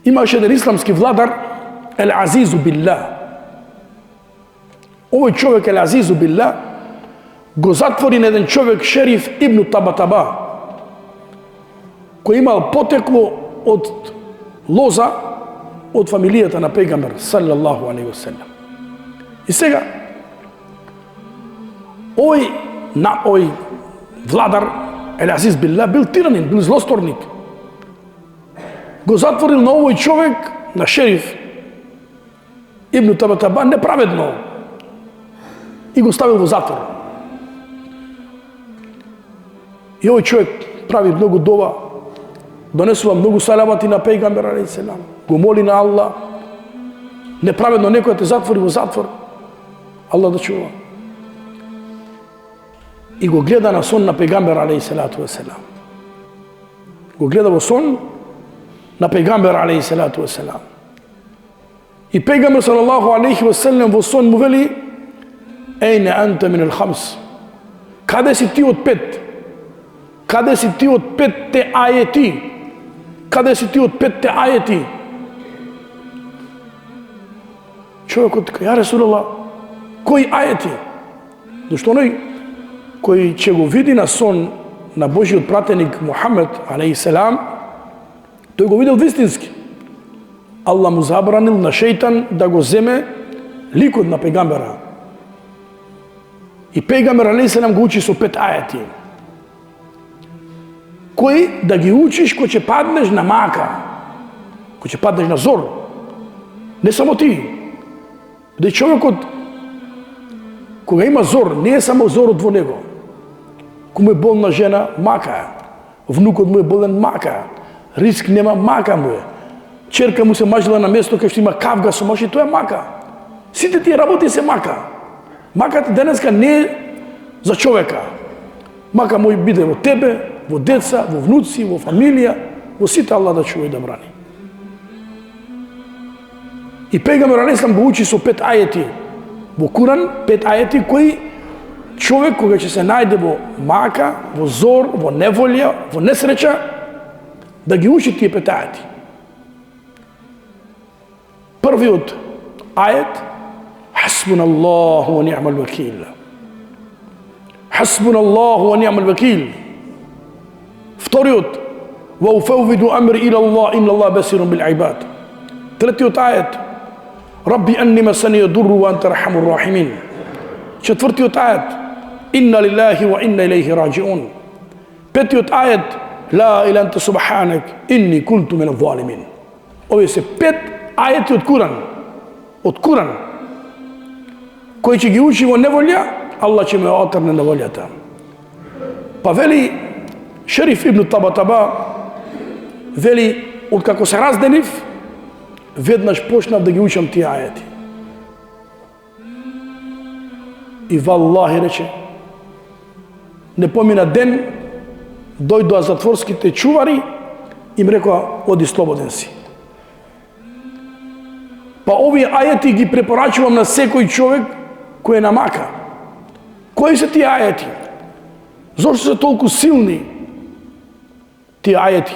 Имаше еден исламски владар, Ел Азизу Билла. Овој човек, Ел Азизу Билла, го затвори на еден човек, Шериф Ибн Табатаба, кој имал потекло од лоза од фамилијата на пегамбер саллаллаху алейхи ва селем. И сега овој владар Ел Азиз Билла бил тиранин, бил злосторник. Го затворил на овој човек, на Шериф Ибн Табатаба, неправедно и го ставил во затвор. И овој човек прави многу дова, донесува многу салавати на пегамбер алейхи селам, го моли на Аллах, неправедно некој те затвори во затвор, Аллах да чува. И го гледа на сон на пегамбер алейхи салату ва селам. Го гледа во сон на пегамбер алейхи салату ва селам. И пегамбер салаллаху алейхи ва селам во сон му вели: Ейне анта мин ал-хамс? Каде си ти од 5? Каде си ти од 5 ајети? Каде си ти од 5 ајети? Човекот ка, ја Расулаллах, кои ајети? Зашто оној кој ќе го види на сон на Божиот пратеник Мухамед алейхи селам, тој го видел вистински. Аллах му забранил на шејтан да го земе ликот на пегамбера. И пегамбер алейхи селам го учи со 5 ајети, кои да ги учиш кој ќе паднеш на мака, кој ќе паднеш на зор. Не само ти. Да човекот, кога има зор, не е само зорот во него. Кога му е болна жена, мака е. Внукот му е болен, мака е. Риск нема, мака му е. Черка му се мажила на место кај што има кавга со маж, и тоа е мака. Сите тие работи се мака. Маката денеска не е за човека. Мака мој биде во тебе, во деца, во внуци, во фамилија, во сите, Аллах да чува и да брани. И пегамбер алейхи селам го учи со 5 ајети во Куран, 5 ајети кои човек кога ќе се најде во мака, во зор, во неволја, во несреќа, да ги учи тие 5 ајети. Првиот ајет: Хасбуналлаху ва ни'мал вакил. Хасбуналлаху ва ни'мал вакил. Вториот: Ва уфаввиду амри ила Аллах, инна Аллах басирун бил ибад. Третиот ајет: Рабби анни масани јадурру ва анта архамур рахимин. Четвртиот ајет: Инна лиллахи ва инна илейхи раджиун. Петиот ајет: Ла иля анта субханак инни кунту мин адh-дhalимин. Овие се 5 ајети од Куран. Од Куран. Кој ќе ги учи во неволја, Аллах ќе ме отрне неволјата. Па вели Шериф Ибн Табатаба, вели, откако се разденив, веднаш почнав да ги учам тие ајети. И валлахи рече, не помина ден, дојдоа затворските чувари и им рекоа: оди слободен си. Па овие ајети ги препорачувам на секој човек кој е на мака. Кои се тие ајети? Зошто се толку силни тие ајети?